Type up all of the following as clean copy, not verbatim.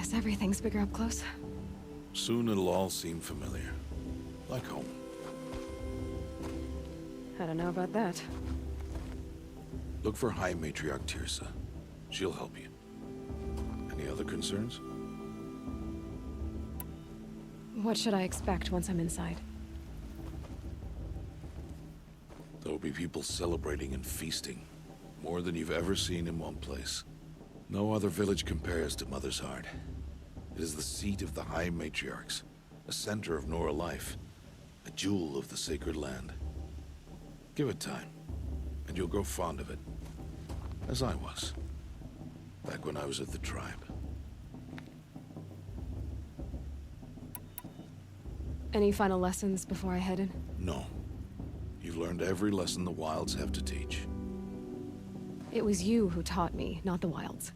Guess everything's bigger up close. Soon it'll all seem familiar. Like home. I don't know about that. Look for High Matriarch Tirsa. She'll help you. Any other concerns? What should I expect once I'm inside? There'll be people celebrating and feasting. More than you've ever seen in one place. No other village compares to Mother's Heart. It is the seat of the High Matriarchs, a center of Nora life, a jewel of the sacred land. Give it time, and you'll grow fond of it. As I was, back when I was at the tribe. Any final lessons before I head in? No. You've learned every lesson the Wilds have to teach. It was you who taught me, not the Wilds.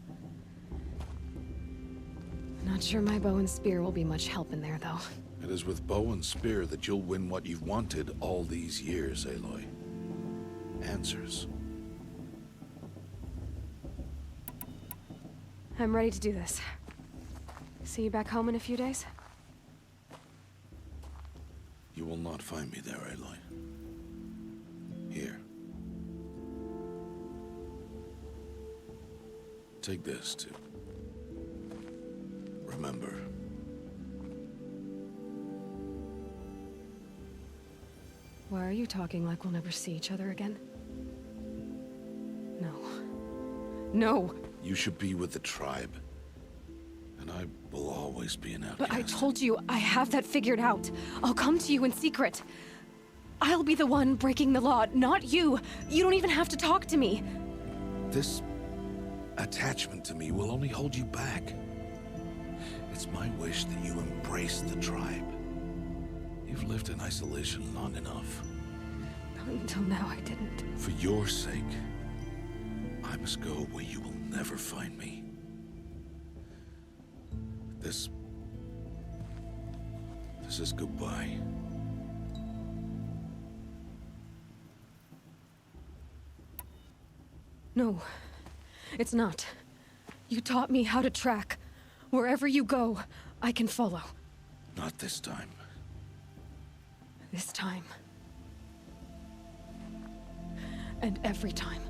Not sure my bow and spear will be much help in there, though. It is with bow and spear that you'll win what you've wanted all these years, Aloy. Answers. I'm ready to do this. See you back home in a few days? You will not find me there, Aloy. Here. Take this, too. Remember. Why are you talking like we'll never see each other again? No. No! You should be with the tribe. And I will always be an outcast. But I told you, I have that figured out. I'll come to you in secret. I'll be the one breaking the law, not you. You don't even have to talk to me. This attachment to me will only hold you back. It's my wish that you embrace the tribe. You've lived in isolation long enough. Until now, I didn't. For your sake, I must go where you will never find me. This is goodbye. No, it's not. You taught me how to track. Wherever you go, I can follow. Not this time. This time. And every time.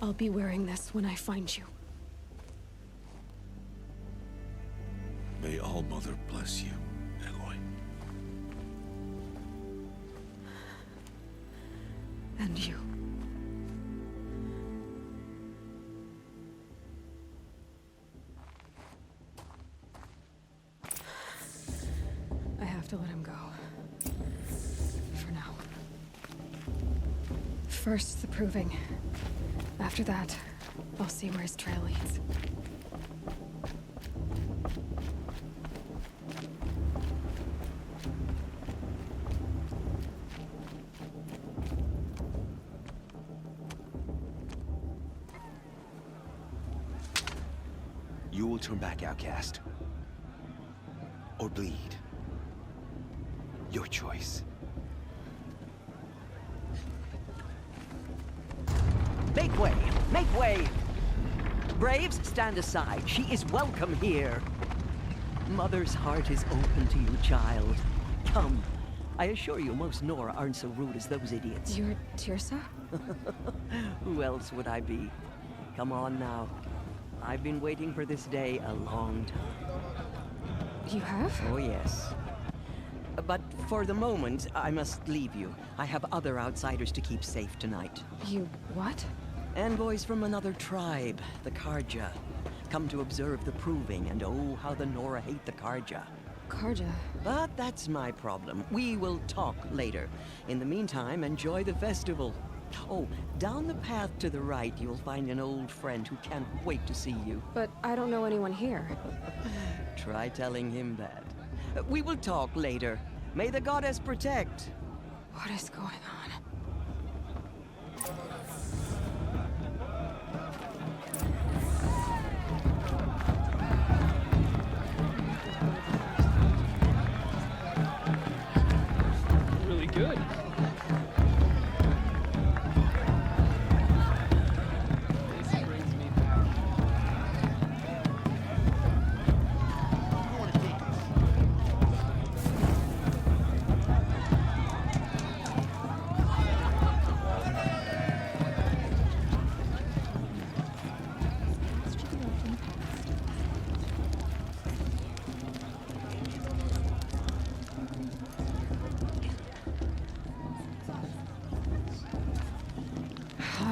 I'll be wearing this when I find you. May All-Mother bless you, Aloy. And you. I have to let him go. For now. First, the proving. After that, I'll see where his trail leads. You will turn back, outcast. Or bleed. Your choice. Make way! Make way! Braves, stand aside. She is welcome here. Mother's heart is open to you, child. Come. I assure you, most Nora aren't so rude as those idiots. You're Tirsa? Who else would I be? Come on now. I've been waiting for this day a long time. You have? Oh, yes. But for the moment, I must leave you. I have other outsiders to keep safe tonight. You what? Envoys from another tribe, the Carja. Come to observe the proving, and oh, how the Nora hate the Carja. Carja. But that's my problem. We will talk later. In the meantime, enjoy the festival. Oh, down the path to the right, you'll find an old friend who can't wait to see you. But I don't know anyone here. Try telling him that. We will talk later. May the goddess protect. What is going on? Really good. This brings me back.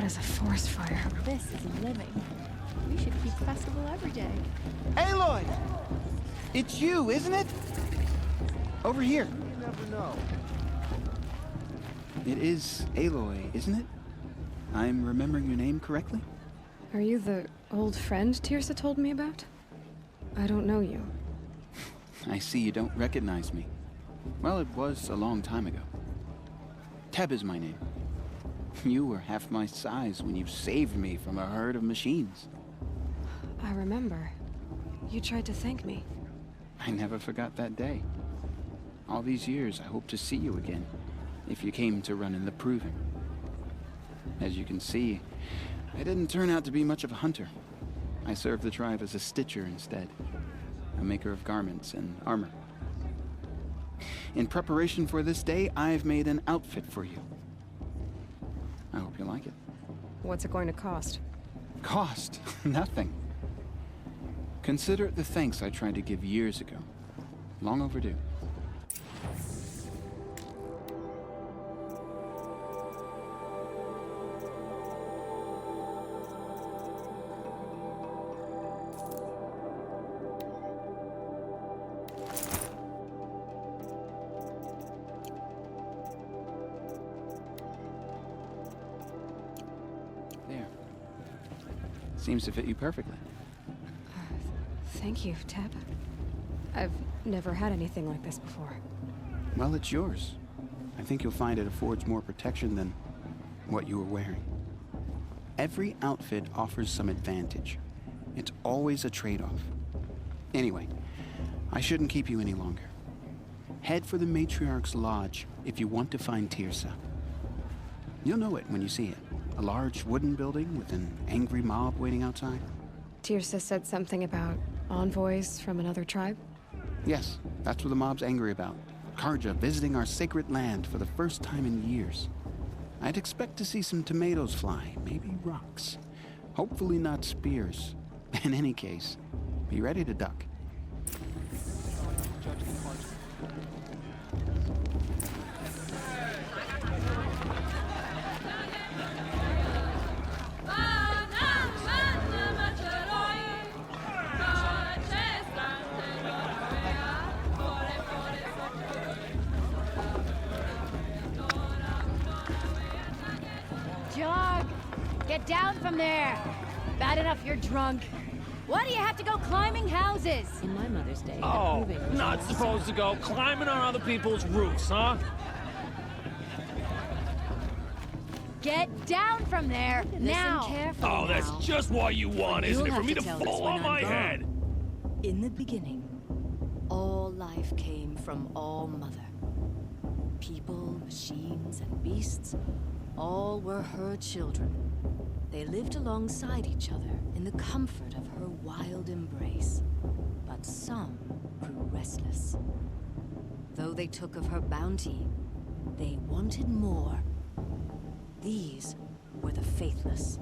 as a forest fire. This is living. We should keep festival every day. Aloy! It's you, isn't it? Over here. You never know. It is Aloy, isn't it? I'm remembering your name correctly? Are you the old friend Tirsa told me about? I don't know you. I see you don't recognize me. Well, it was a long time ago. Teb is my name. You were half my size when you saved me from a herd of machines. I remember. You tried to thank me. I never forgot that day. All these years, I hope to see you again, if you came to run in the Proving. As you can see, I didn't turn out to be much of a hunter. I served the tribe as a stitcher instead, a maker of garments and armor. In preparation for this day, I've made an outfit for you. I hope you like it. What's it going to cost? Cost? Nothing. Consider it the thanks I tried to give years ago. Long overdue. There. Seems to fit you perfectly. Thank you, Teb. I've never had anything like this before. Well, it's yours. I think you'll find it affords more protection than what you were wearing. Every outfit offers some advantage. It's always a trade-off. Anyway, I shouldn't keep you any longer. Head for the Matriarch's Lodge if you want to find Tirsa. You'll know it when you see it. A large wooden building with an angry mob waiting outside. Tirsa said something about envoys from another tribe? Yes, that's what the mob's angry about. Karja visiting our sacred land for the first time in years. I'd expect to see some tomatoes fly, maybe rocks. Hopefully not spears. In any case, be ready to duck. Jog! Get down from there! Bad enough you're drunk. Why do you have to go climbing houses? In my mother's day, Oh, the Proving was not awesome. supposed to go climbing on other people's roofs, huh? Get down from there, now! Listen carefully Oh, that's now. just what you want, isn't You'll it? For have me to to tell this fall when on I'm my gone. head. In the beginning, all life came from All Mother. People, machines, and beasts, all were her children. They lived alongside each other in the comfort of her wild embrace. But some grew restless. Though they took of her bounty, they wanted more. These were the faithless.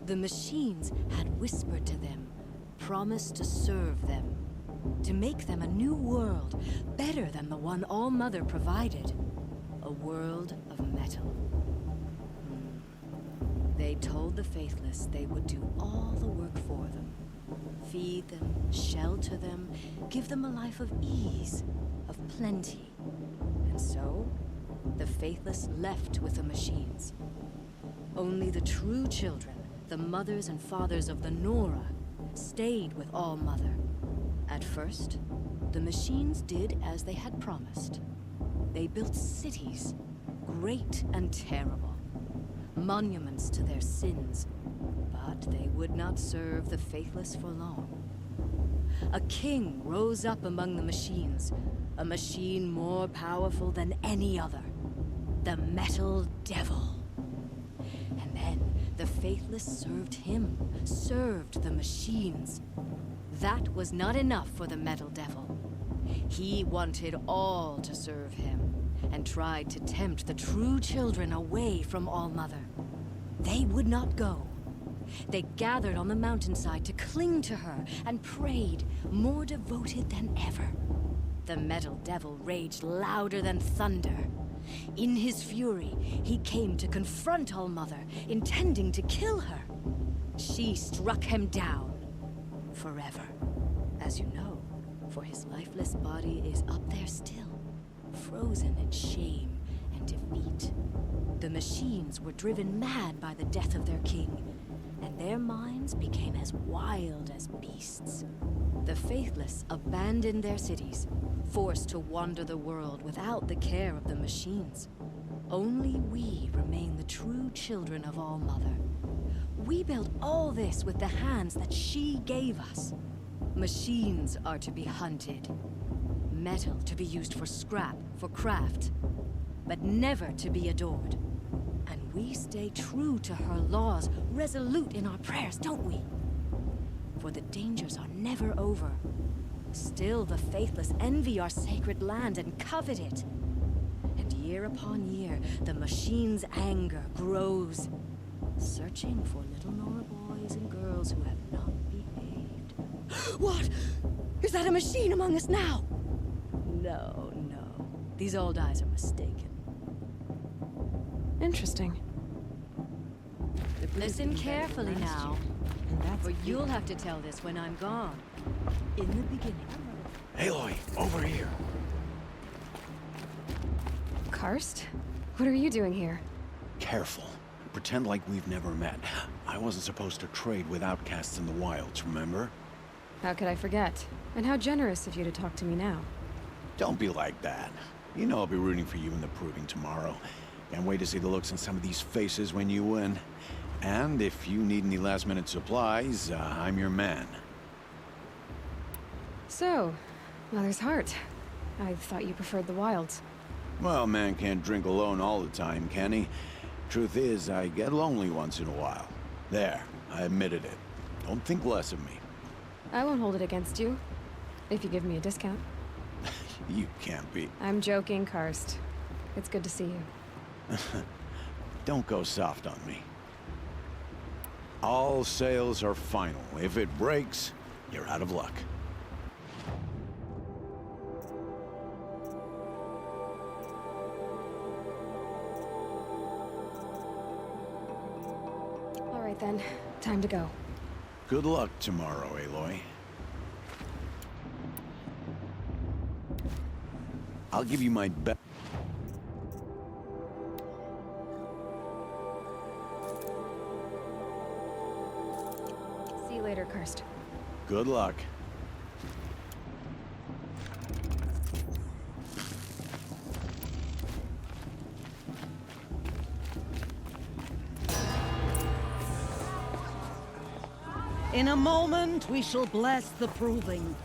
The machines had whispered to them, promised to serve them, to make them a new world, better than the one All Mother provided. A world of metal. They told the faithless they would do all the work for them. Feed them, shelter them, give them a life of ease, of plenty. And so, the faithless left with the machines. Only the true children, the mothers and fathers of the Nora, stayed with All Mother. At first, the machines did as they had promised. They built cities, great and terrible, monuments to their sins, but they would not serve the faithless for long. A king rose up among the machines, a machine more powerful than any other, the Metal Devil. And then the faithless served him, served the machines. That was not enough for the Metal Devil. He wanted all to serve him, and tried to tempt the true children away from All Mother. They would not go. They gathered on the mountainside to cling to her and prayed, more devoted than ever. The Metal Devil raged louder than thunder. In his fury, he came to confront All-Mother, intending to kill her. She struck him down. Forever. As you know, for his lifeless body is up there still, frozen in shame and defeat. The machines were driven mad by the death of their king, and their minds became as wild as beasts. The faithless abandoned their cities, forced to wander the world without the care of the machines. Only we remain the true children of All-Mother. We built all this with the hands that she gave us. Machines are to be hunted. Metal to be used for scrap, for craft. But never to be adored. And we stay true to her laws, resolute in our prayers, don't we? For the dangers are never over. Still the faithless envy our sacred land and covet it. And year upon year, the machine's anger grows, searching for little Nora boys and girls who have not behaved. What? Is that a machine among us now? No, no. These old eyes are mistaken. Interesting. Listen carefully now, for you'll have to tell this when I'm gone. In the beginning. Aloy, over here. Karst? What are you doing here? Careful. Pretend like we've never met. I wasn't supposed to trade with outcasts in the wilds, remember? How could I forget? And how generous of you to talk to me now. Don't be like that. You know I'll be rooting for you in the proving tomorrow. Can't wait to see the looks on some of these faces when you win. And if you need any last-minute supplies, I'm your man. So, Mother's Heart. I thought you preferred the wilds. Well, man can't drink alone all the time, can he? Truth is, I get lonely once in a while. There, I admitted it. Don't think less of me. I won't hold it against you. If you give me a discount. You can't be. I'm joking, Karst. It's good to see you. Don't go soft on me. All sales are final. If it breaks, you're out of luck. All right then, time to go. Good luck tomorrow, Aloy. I'll give you my best. See you later, Karst. Good luck. In a moment, we shall bless the proving.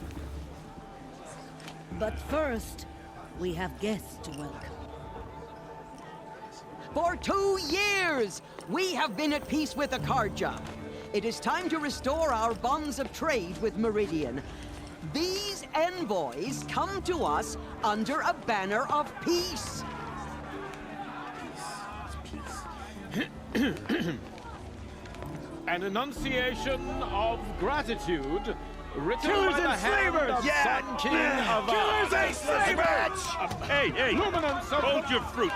But first, we have guests to welcome. For 2 years, we have been at peace with Akarja. It is time to restore our bonds of trade with Meridian. These envoys come to us under a banner of peace. An enunciation of gratitude written Killers by the and hand slavers! of Yeah! Sun King of Killers and slavers! Hey! Luminance of Hold your fruit,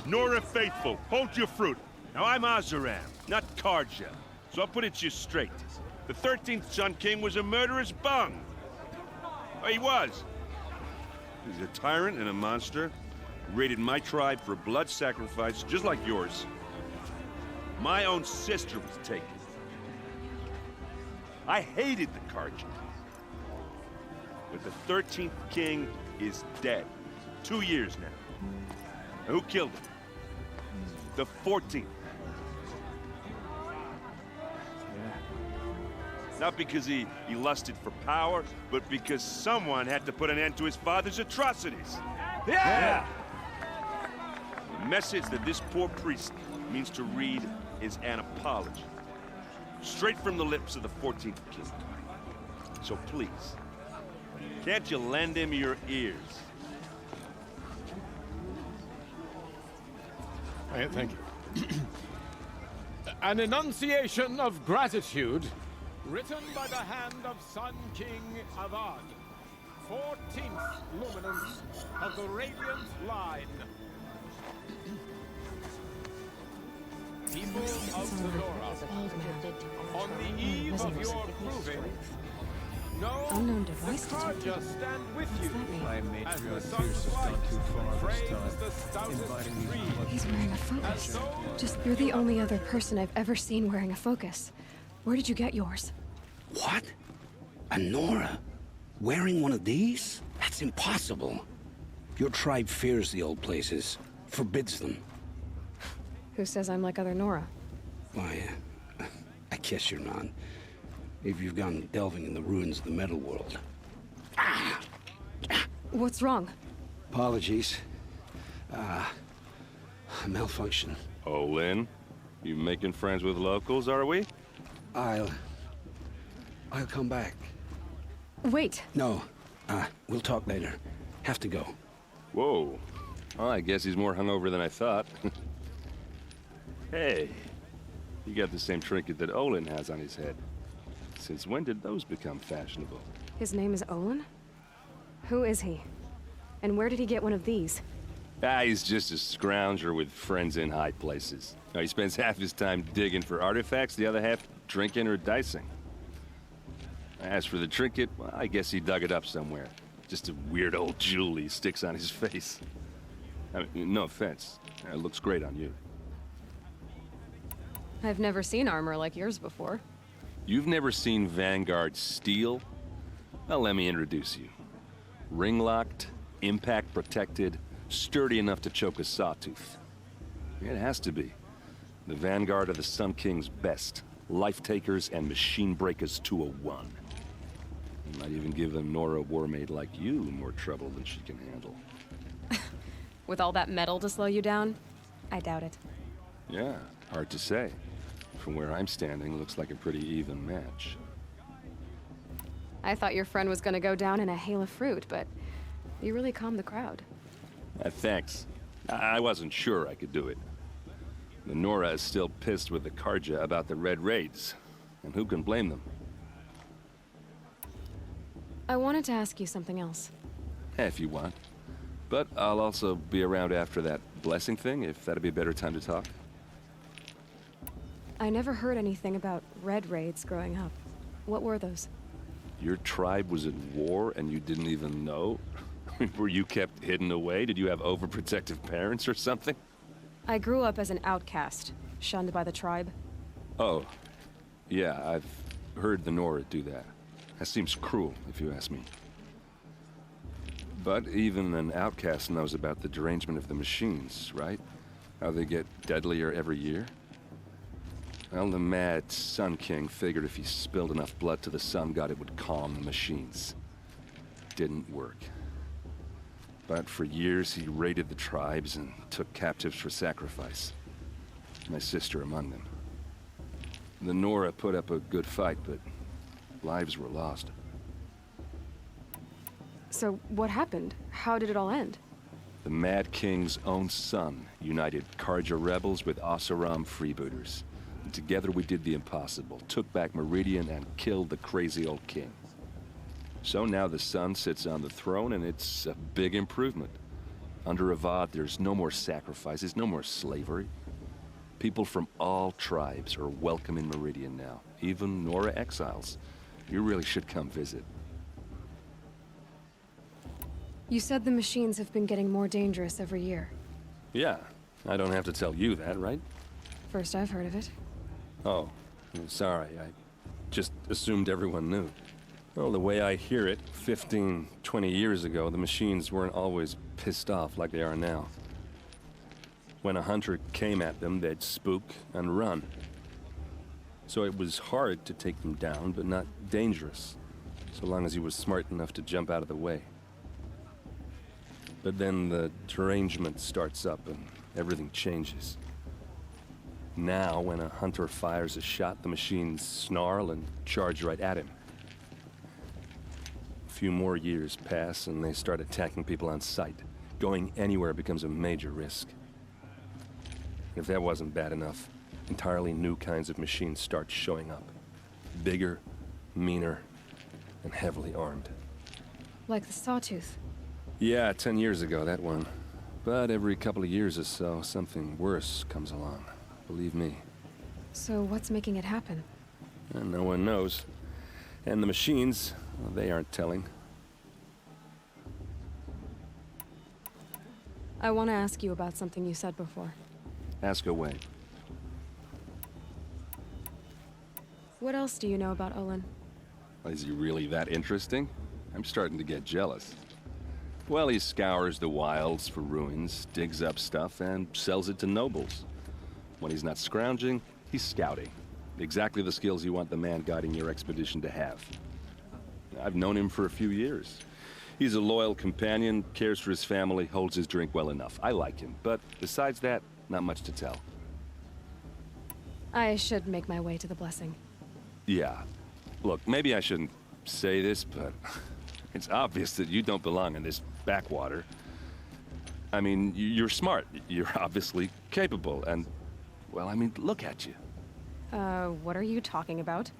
Nora Faithful. Hold your fruit. Now, I'm Azaram, not Karja, so I'll put it to you straight. The 13th Sun King was a murderous bung. Oh, he was. He's a tyrant and a monster. Raided my tribe for blood sacrifice, just like yours. My own sister was taken. I hated the Karja. But the 13th king is dead. 2 years now. And who killed him? The 14th. Not because he lusted for power, but because someone had to put an end to his father's atrocities. Yeah! The message that this poor priest means to read is an apology. Straight from the lips of the 14th king. So please, can't you lend him your ears? Thank you. An enunciation of gratitude written by the hand of Sun King Avad. 14th luminance of the Radiant Line. People of Sonora, on the eve of your proving, know Unknown the device detected. Karja stand with you My as the matriarch sun's Pierce has light gone too far this frames time, the stoutest inviting me to tree. He's wearing a And focus. so Just you're the only other person I've ever seen wearing a focus. Where did you get yours? What? A Nora? Wearing one of these? That's impossible. Your tribe fears the old places, forbids them. Who says I'm like other Nora? Why, I guess you're not. If you've gone delving in the ruins of the metal world. What's wrong? Apologies. A malfunction. Olin, you making friends with locals, are we? I'll come back. Wait. No, we'll talk later. Have to go. Whoa. Well, I guess he's more hungover than I thought. Hey, you got the same trinket that Olin has on his head. Since when did those become fashionable? His name is Olin? Who is he? And where did he get one of these? He's just a scrounger with friends in high places. He spends half his time digging for artifacts, the other half drinking or dicing. As for the trinket, well, I guess he dug it up somewhere. Just a weird old jewel he sticks on his face. I mean, no offense. It looks great on you. I've never seen armor like yours before. You've never seen Vanguard steel? Well, let me introduce you. Ring-locked, impact-protected, sturdy enough to choke a sawtooth. It has to be. The Vanguard of the Sun King's best. Life-takers and machine breakers to a one. You might even give a Nora warmaid like you more trouble than she can handle. With all that metal to slow you down? I doubt it. Yeah, hard to say. From where I'm standing, looks like a pretty even match. I thought your friend was gonna go down in a hail of fruit, but you really calmed the crowd. Thanks. I wasn't sure I could do it. The Nora is still pissed with the Karja about the Red Raids, and who can blame them? I wanted to ask you something else. If you want. But I'll also be around after that blessing thing, if that'd be a better time to talk. I never heard anything about Red Raids growing up. What were those? Your tribe was at war and you didn't even know? Were you kept hidden away? Did you have overprotective parents or something? I grew up as an outcast, shunned by the tribe. Oh, yeah, I've heard the Nora do that. That seems cruel, if you ask me. But even an outcast knows about the derangement of the machines, right? How they get deadlier every year? Well, the mad Sun King figured if he spilled enough blood to the Sun God, it would calm the machines. Didn't work. But for years, he raided the tribes and took captives for sacrifice. My sister among them. The Nora put up a good fight, but lives were lost. So what happened? How did it all end? The Mad King's own son united Karja rebels with Oseram freebooters. And together we did the impossible, took back Meridian and killed the crazy old king. So now the Sun sits on the throne and it's a big improvement. Under Avad, there's no more sacrifices, no more slavery. People from all tribes are welcome in Meridian now, even Nora exiles. You really should come visit. You said the machines have been getting more dangerous every year. Yeah, I don't have to tell you that, right? First I've heard of it. Oh, sorry, I just assumed everyone knew. Well, the way I hear it, 15, 20 years ago, the machines weren't always pissed off like they are now. When a hunter came at them, they'd spook and run. So it was hard to take them down, but not dangerous, so long as he was smart enough to jump out of the way. But then the derangement starts up and everything changes. Now, when a hunter fires a shot, the machines snarl and charge right at him. A few more years pass and they start attacking people on sight. Going anywhere becomes a major risk. If that wasn't bad enough, entirely new kinds of machines start showing up. Bigger, meaner, and heavily armed. Like the Sawtooth. Yeah, 10 years ago, that one. But every couple of years or so, something worse comes along. Believe me. So what's making it happen? And no one knows. And the machines, well, they aren't telling. I want to ask you about something you said before. Ask away. What else do you know about Olin? Is he really that interesting? I'm starting to get jealous. Well, he scours the wilds for ruins, digs up stuff, and sells it to nobles. When he's not scrounging, he's scouting. Exactly the skills you want the man guiding your expedition to have. I've known him for a few years. He's a loyal companion, cares for his family, holds his drink well enough. I like him, but besides that, not much to tell. I should make my way to the blessing. Yeah. Look, maybe I shouldn't say this, but it's obvious that you don't belong in this backwater. I mean, you're smart. You're obviously capable, and, well, I mean, look at you. What are you talking about?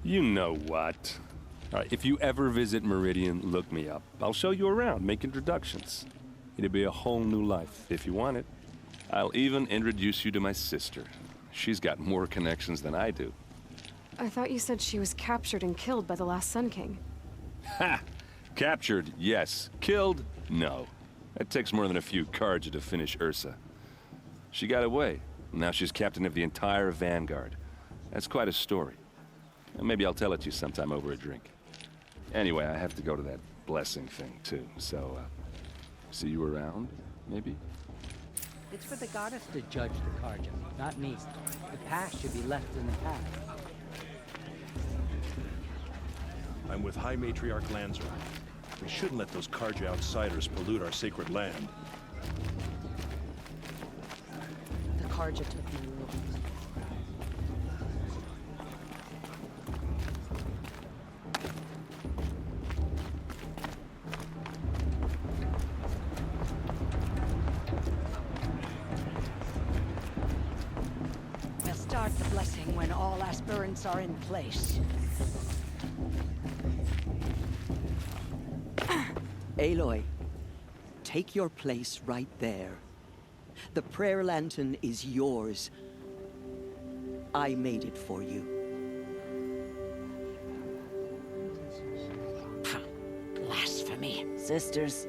You know what. All right, if you ever visit Meridian, look me up. I'll show you around, make introductions. It'll be a whole new life, if you want it. I'll even introduce you to my sister. She's got more connections than I do. I thought you said she was captured and killed by the last Sun King. Ha! Captured, yes. Killed, no. It takes more than a few Carja to finish Ursa. She got away. Now she's captain of the entire Vanguard. That's quite a story. Maybe I'll tell it to you sometime over a drink. Anyway, I have to go to that blessing thing, too. So, see you around, maybe? It's for the goddess to judge the Carja, not me. The past should be left in the past. I'm with High Matriarch Lanzer. We shouldn't let those Carja outsiders pollute our sacred land. The Carja took my ruins. We'll start the blessing when all aspirants are in place. Aloy, take your place right there. The prayer lantern is yours. I made it for you. Blasphemy. Sisters.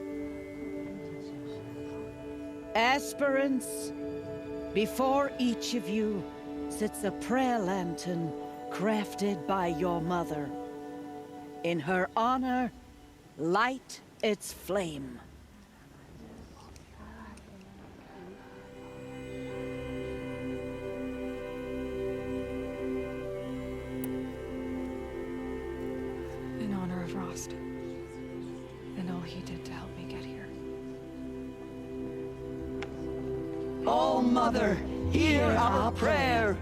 Aspirants, before each of you sits a prayer lantern crafted by your mother. In her honor, light its flame. In honor of Rost. And all he did to help me get here. Oh, Mother, hear our prayer.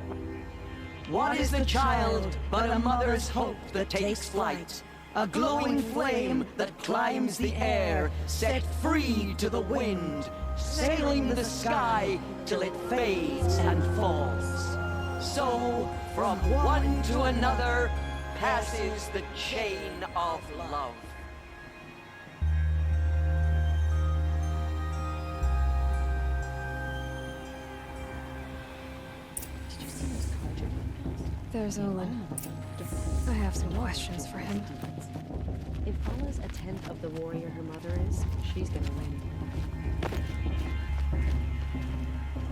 What is the child but a mother's hope that takes flight? A glowing flame that climbs the air, set free to the wind, sailing the sky till it fades and falls. So, from one to another, passes the chain of love. Did you see those Carja? There's Olin. I have some questions for him. If Paula's a tenth of the warrior her mother is, she's gonna win.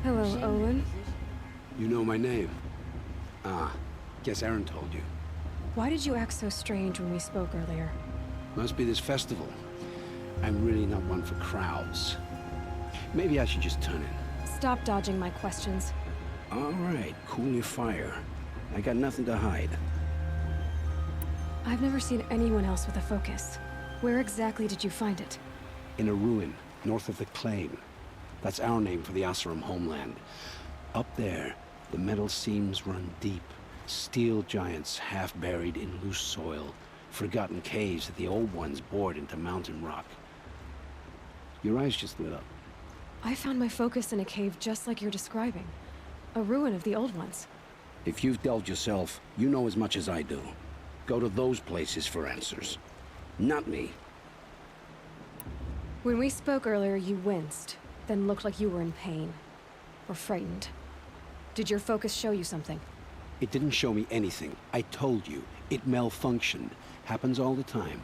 Hello, Olin. You know my name? Ah, guess Aaron told you. Why did you act so strange when we spoke earlier? Must be this festival. I'm really not one for crowds. Maybe I should just turn in. Stop dodging my questions. All right, cool your fire. I got nothing to hide. I've never seen anyone else with a focus. Where exactly did you find it? In a ruin, north of the Claim. That's our name for the Oseram homeland. Up there, the metal seams run deep. Steel giants half buried in loose soil. Forgotten caves that the old ones bored into mountain rock. Your eyes just lit up. I found my focus in a cave just like you're describing. A ruin of the old ones. If you've delved yourself, you know as much as I do. Go to those places for answers. Not me. When we spoke earlier, you winced, then looked like you were in pain. Or frightened. Did your focus show you something? It didn't show me anything. I told you. It malfunctioned. Happens all the time.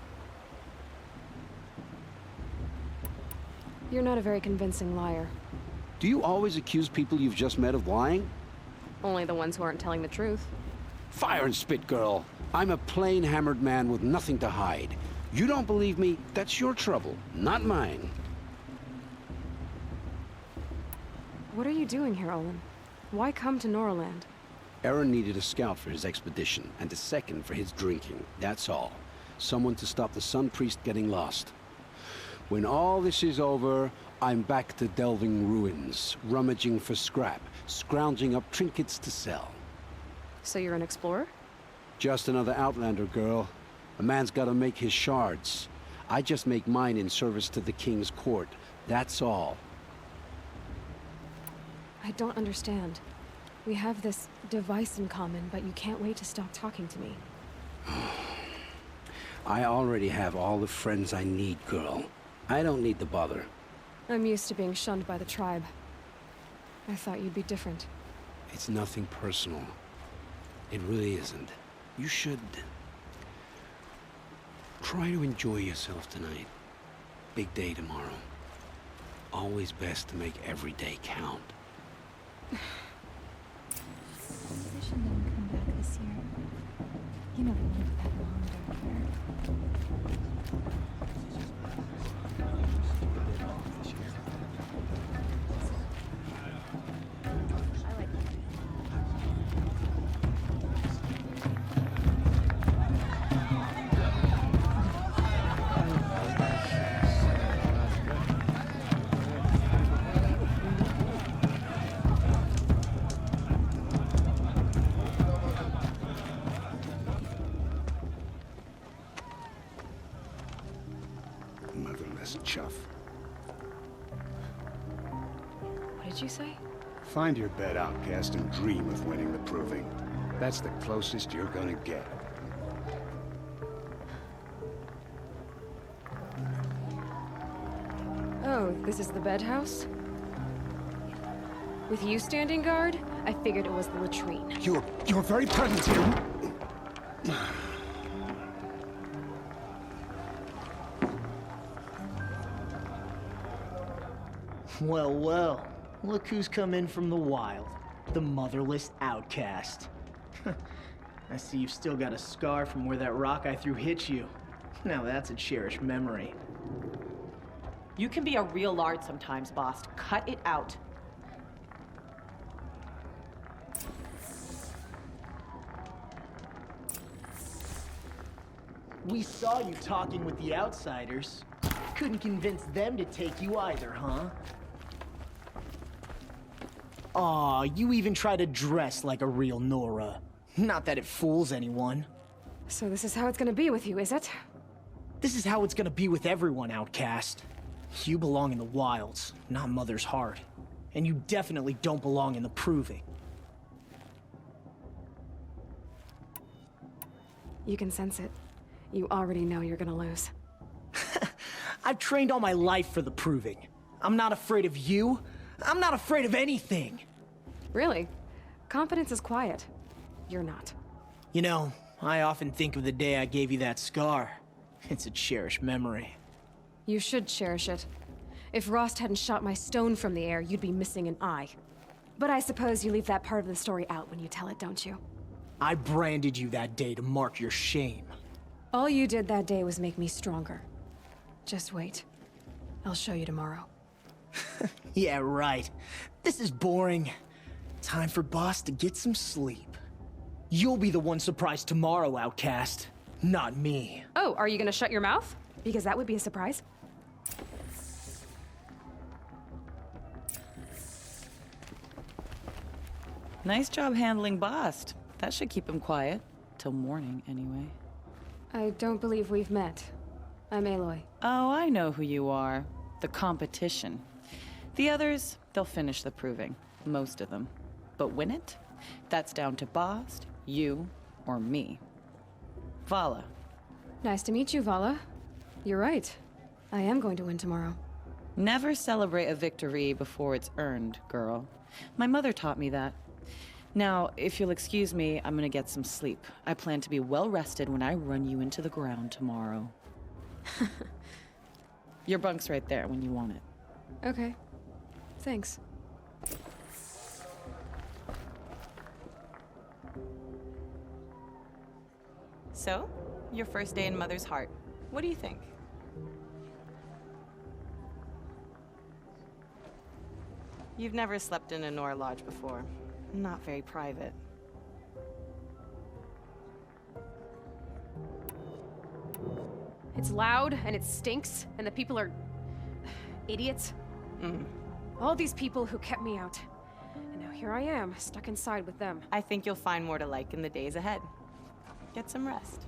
You're not a very convincing liar. Do you always accuse people you've just met of lying? Only the ones who aren't telling the truth. Fire and spit, girl. I'm a plain hammered man with nothing to hide. You don't believe me? That's your trouble, not mine. What are you doing here, Olin? Why come to Noraland? Aaron needed a scout for his expedition, and a second for his drinking. That's all. Someone to stop the Sun Priest getting lost. When all this is over, I'm back to delving ruins, rummaging for scrap, scrounging up trinkets to sell. So you're an explorer? Just another Outlander, girl. A man's gotta make his shards. I just make mine in service to the King's court. That's all. I don't understand. We have this device in common, but you can't wait to stop talking to me. I already have all the friends I need, girl. I don't need the bother. I'm used to being shunned by the tribe. I thought you'd be different. It's nothing personal. It really isn't. You should... try to enjoy yourself tonight. Big day tomorrow. Always best to make every day count. Vision didn't come back this year. You know, we lived that long dark hair. Motherless chuff. What did you say? Find your bed, outcast, and dream of winning the Proving. That's the closest you're gonna get. Oh, this is the bed house? With you standing guard, I figured it was the latrine. Your very presence here... Well, well. Look who's come in from the wild. The motherless outcast. I see you've still got a scar from where that rock I threw hit you. Now that's a cherished memory. You can be a real lard sometimes, boss. Cut it out. We saw you talking with the outsiders. Couldn't convince them to take you either, huh? Aw, you even try to dress like a real Nora. Not that it fools anyone. So this is how it's gonna be with you, is it? This is how it's gonna be with everyone, outcast. You belong in the wilds, not Mother's Heart. And you definitely don't belong in the Proving. You can sense it. You already know you're gonna lose. I've trained all my life for the Proving. I'm not afraid of you. I'm not afraid of anything. Really? Confidence is quiet. You're not. You know, I often think of the day I gave you that scar. It's a cherished memory. You should cherish it. If Rost hadn't shot my stone from the air, you'd be missing an eye. But I suppose you leave that part of the story out when you tell it, don't you? I branded you that day to mark your shame. All you did that day was make me stronger. Just wait. I'll show you tomorrow. Yeah, right. This is boring. Time for Boss to get some sleep. You'll be the one surprised tomorrow, outcast. Not me. Oh, are you gonna shut your mouth? Because that would be a surprise. Nice job handling Bast. That should keep him quiet. Till morning, anyway. I don't believe we've met. I'm Aloy. Oh, I know who you are. The competition. The others, they'll finish the Proving. Most of them. But win it? That's down to Bast, you, or me. Vala. Nice to meet you, Vala. You're right. I am going to win tomorrow. Never celebrate a victory before it's earned, girl. My mother taught me that. Now, if you'll excuse me, I'm gonna get some sleep. I plan to be well rested when I run you into the ground tomorrow. Your bunk's right there when you want it. Okay. Thanks. So, your first day in Mother's Heart. What do you think? You've never slept in a Nora Lodge before. Not very private. It's loud, and it stinks, and the people are... idiots. All these people who kept me out. And now here I am, stuck inside with them. I think you'll find more to like in the days ahead. Get some rest.